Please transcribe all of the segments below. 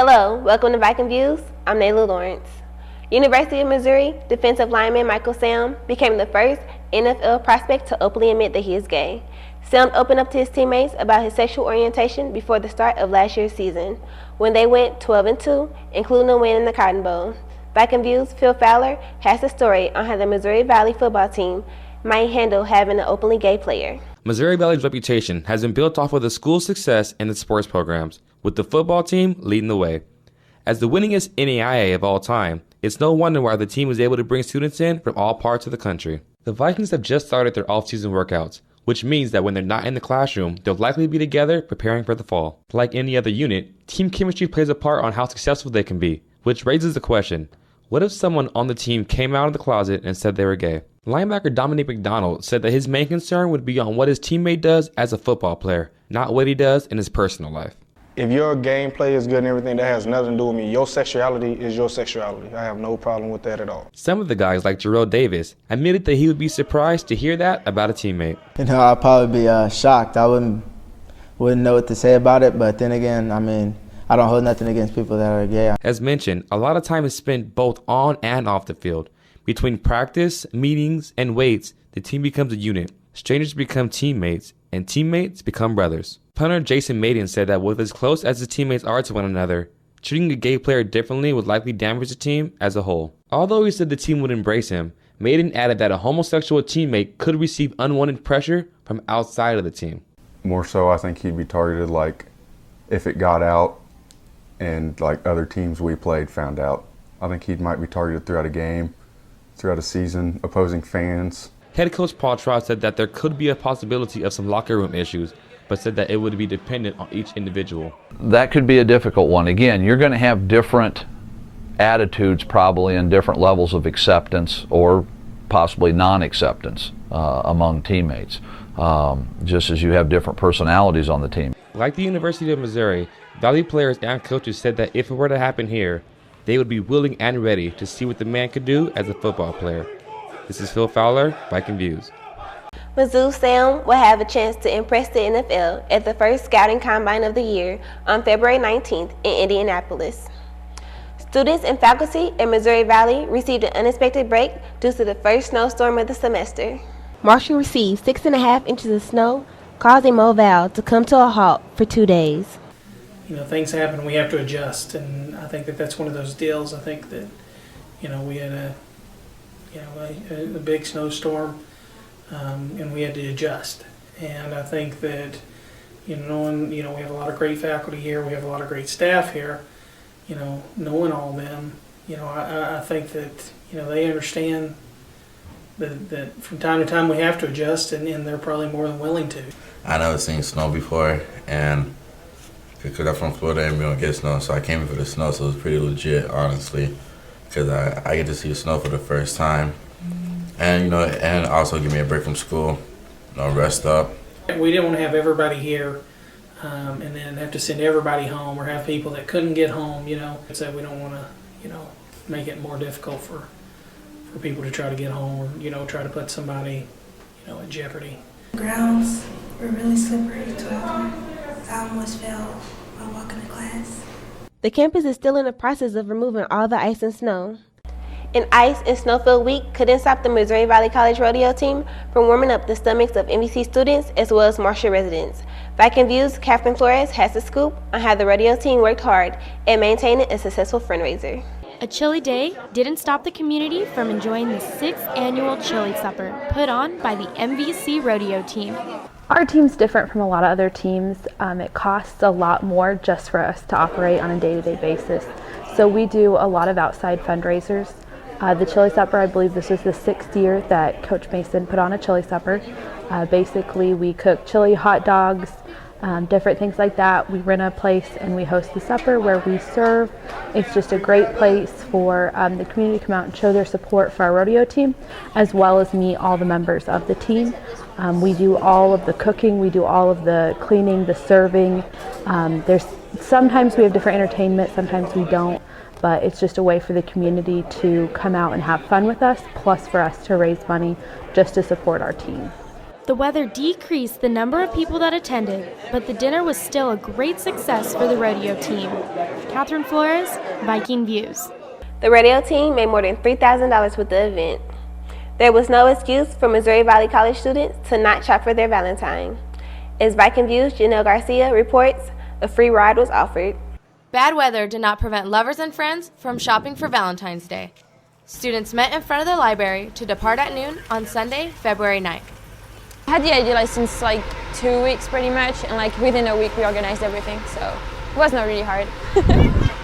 Hello, welcome to Viking Views. I'm Nayla Lawrence. University of Missouri defensive lineman Michael Sam became the first NFL prospect to openly admit that he is gay. Sam opened up to his teammates about his sexual orientation before the start of last year's season, when they went 12-2, including a win in the Cotton Bowl. Viking Views' Phil Fowler has a story on how the Missouri Valley football team might handle having an openly gay player. Missouri Valley's reputation has been built off of the school's success in its sports programs, with the football team leading the way. As the winningest NAIA of all time, it's no wonder why the team was able to bring students in from all parts of the country. The Vikings have just started their off-season workouts, which means that when they're not in the classroom, they'll likely be together preparing for the fall. Like any other unit, team chemistry plays a part on how successful they can be, which raises the question, what if someone on the team came out of the closet and said they were gay? Linebacker Dominic McDonald said that his main concern would be on what his teammate does as a football player, not what he does in his personal life. If your gameplay is good and everything, that has nothing to do with me. Your sexuality is your sexuality. I have no problem with that at all. Some of the guys, like Jarrell Davis, admitted that he would be surprised to hear that about a teammate. I'd probably be shocked. I wouldn't know what to say about it, but then again, I don't hold nothing against people that are gay. As mentioned, a lot of time is spent both on and off the field. Between practice, meetings, and weights, the team becomes a unit. Strangers become teammates, and teammates become brothers. Punter Jason Maiden said that with as close as his teammates are to one another, treating a gay player differently would likely damage the team as a whole. Although he said the team would embrace him, Maiden added that a homosexual teammate could receive unwanted pressure from outside of the team. More so, I think he'd be targeted if it got out and other teams we played found out. I think he might be targeted throughout a game, throughout a season, opposing fans. Head coach Paul Trout said that there could be a possibility of some locker room issues, but said that it would be dependent on each individual. That could be a difficult one. Again, you're going to have different attitudes probably and different levels of acceptance or possibly non-acceptance among teammates, just as you have different personalities on the team. Like the University of Missouri, Valley players and coaches said that if it were to happen here, they would be willing and ready to see what the man could do as a football player. This is Phil Fowler, Viking Views. Mizzou Sam will have a chance to impress the NFL at the first scouting combine of the year on February 19th in Indianapolis. Students and faculty at Missouri Valley received an unexpected break due to the first snowstorm of the semester. Marshall received 6.5 inches of snow, causing Moval to come to a halt for 2 days. Things happen, we have to adjust, and I think that that's one of those deals. I think that, we had a big snowstorm, and we had to adjust. And I think that, knowing, we have a lot of great faculty here, we have a lot of great staff here, knowing all them, I think that, they understand that from time to time we have to adjust, and they're probably more than willing to. I never seen snow before, and because I'm from Florida and we don't get snow, so I came in for the snow, so it was pretty legit, honestly, because I get to see the snow for the first time. And, and also give me a break from school, rest up. We didn't want to have everybody here and then have to send everybody home or have people that couldn't get home, So we don't want to, make it more difficult for people to try to get home or, try to put somebody, at jeopardy. The grounds were really slippery to walk. I almost fell while walking to class. The campus is still in the process of removing all the ice and snow. An ice and snow-filled week couldn't stop the Missouri Valley College rodeo team from warming up the stomachs of MVC students as well as Marshall residents. Viking Views' Catherine Flores has the scoop on how the rodeo team worked hard at maintaining a successful fundraiser. A chilly day didn't stop the community from enjoying the 6th annual Chili Supper put on by the MVC rodeo team. Our team's different from a lot of other teams. It costs a lot more just for us to operate on a day-to-day basis. So we do a lot of outside fundraisers. The Chili Supper, I believe this was the 6th year that Coach Mason put on a Chili Supper. Basically, we cook chili, hot dogs, different things like that. We rent a place and we host the supper where we serve. It's just a great place for the community to come out and show their support for our rodeo team, as well as meet all the members of the team. We do all of the cooking, we do all of the cleaning, the serving. Sometimes we have different entertainment, sometimes we don't. But it's just a way for the community to come out and have fun with us, plus for us to raise money just to support our team. The weather decreased the number of people that attended, but the dinner was still a great success for the rodeo team. Catherine Flores, Viking Views. The rodeo team made more than $3,000 with the event. There was no excuse for Missouri Valley College students to not shop for their Valentine. As Viking Views' Janelle Garcia reports, a free ride was offered. Bad weather did not prevent lovers and friends from shopping for Valentine's Day. Students met in front of the library to depart at noon on Sunday, February 9th. I had the idea since 2 weeks pretty much, and within a week we organized everything, so it was not really hard.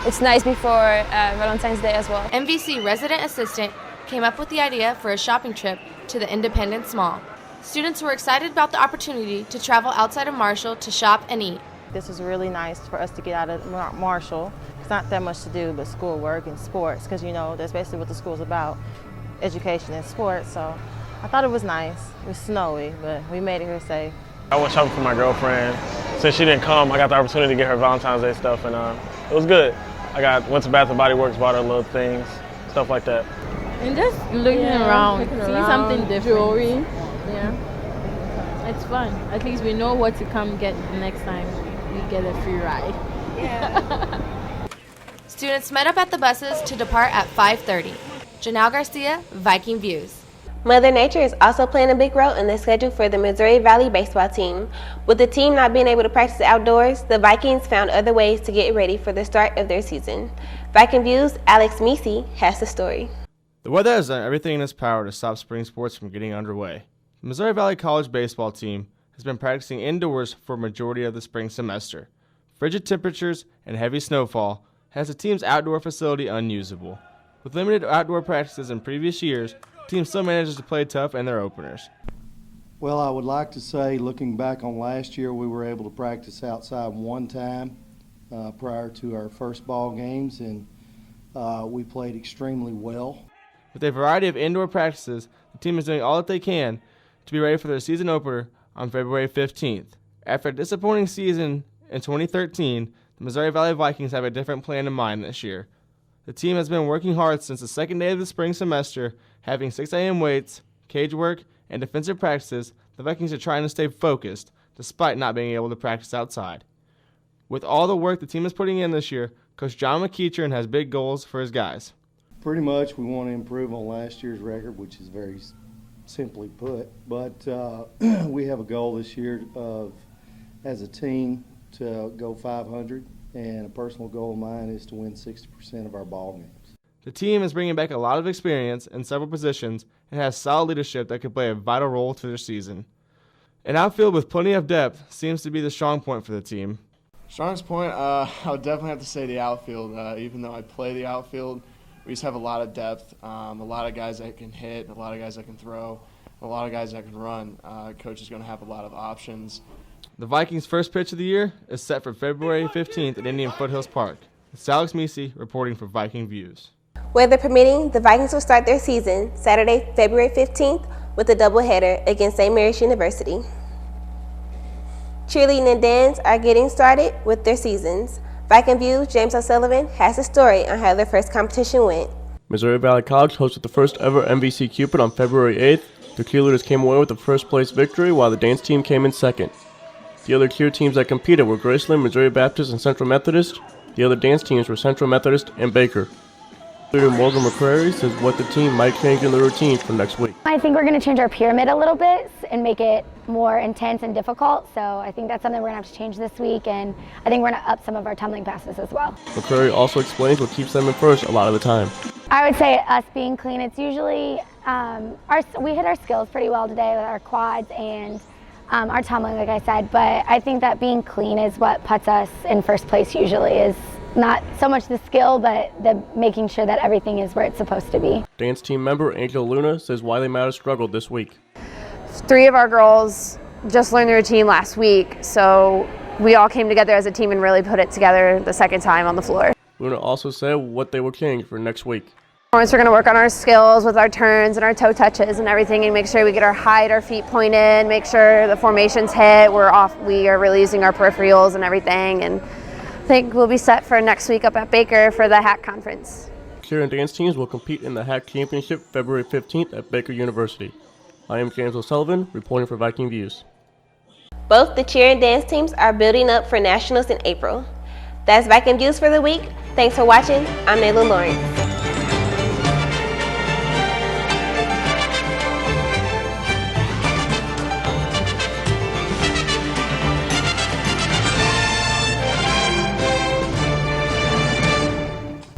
It's nice before Valentine's Day as well. MVC resident assistant came up with the idea for a shopping trip to the Independence Mall. Students were excited about the opportunity to travel outside of Marshall to shop and eat. This was really nice for us to get out of Marshall. It's not that much to do but schoolwork and sports, because that's basically what the school's about, education and sports. So I thought it was nice. It was snowy, but we made it here safe. I went shopping for my girlfriend. Since she didn't come, I got the opportunity to get her Valentine's Day stuff, and it was good. Went to Bath & Body Works, bought her little things, stuff like that. And just looking around, see something different. Jewelry. Yeah, it's fun. At least we know what to come get the next time we get a free ride. Yeah. Students met up at the buses to depart at 5:30. Janelle Garcia, Viking Views. Mother Nature is also playing a big role in the schedule for the Missouri Valley baseball team. With the team not being able to practice outdoors, the Vikings found other ways to get ready for the start of their season. Viking Views' Alex Misi has the story. The weather has done everything in its power to stop spring sports from getting underway. The Missouri Valley College baseball team has been practicing indoors for a majority of the spring semester. Frigid temperatures and heavy snowfall has the team's outdoor facility unusable. With limited outdoor practices in previous years, the team still manages to play tough in their openers. Well, I would like to say, looking back on last year, we were able to practice outside one time prior to our first ball games, and we played extremely well. With a variety of indoor practices, the team is doing all that they can to be ready for their season opener on February 15th. After a disappointing season in 2013, the Missouri Valley Vikings have a different plan in mind this year. The team has been working hard since the second day of the spring semester, having 6 a.m. weights, cage work, and defensive practices. The Vikings are trying to stay focused despite not being able to practice outside. With all the work the team is putting in this year, Coach John McEachern has big goals for his guys. Pretty much we want to improve on last year's record, which is very simply put. But we have a goal this year of, as a team, to go 500, and a personal goal of mine is to win 60% of our ball games. The team is bringing back a lot of experience in several positions and has solid leadership that could play a vital role to their season. An outfield with plenty of depth seems to be the strong point for the team. Strongest point, I would definitely have to say the outfield. Even though I play the outfield, we just have a lot of depth, a lot of guys that can hit, a lot of guys that can throw, a lot of guys that can run. Coach is going to have a lot of options. The Vikings' first pitch of the year is set for February 15th at Indian Foothills Park. It's Alex Misi reporting for Viking Views. Weather permitting, the Vikings will start their season Saturday, February 15th with a doubleheader against St. Mary's University. Cheerleading and dance are getting started with their seasons. Viking Views' James O'Sullivan has a story on how their first competition went. Missouri Valley College hosted the first ever MVC Cupid on February 8th. The cheerleaders came away with the first place victory while the dance team came in second. The other cheer teams that competed were Graceland, Missouri Baptist, and Central Methodist. The other dance teams were Central Methodist and Baker. Leader Morgan McCrary says what the team might change in the routine for next week. I think we're going to change our pyramid a little bit and make it more intense and difficult. So I think that's something we're going to have to change this week, and I think we're going to up some of our tumbling passes as well. McCrary also explains what keeps them in first a lot of the time. I would say us being clean, it's usually, we hit our skills pretty well today with our quads and our tumbling, like I said, but I think that being clean is what puts us in first place usually, is not so much the skill, but the making sure that everything is where it's supposed to be. Dance team member Angel Luna says why they might have struggled this week. 3 of our girls just learned the routine last week, so we all came together as a team and really put it together the second time on the floor. Luna also said what they will change for next week. We're going to work on our skills with our turns and our toe touches and everything, and make sure we get our height, our feet pointed, make sure the formations hit. We are really using our peripherals and everything, and I think we'll be set for next week up at Baker for the HAC conference. Cheer and dance teams will compete in the HAC championship February 15th at Baker University. I am James O'Sullivan, reporting for Viking Views. Both the cheer and dance teams are building up for nationals in April. That's Viking Views for the week. Thanks for watching. I'm Nayla Lawrence.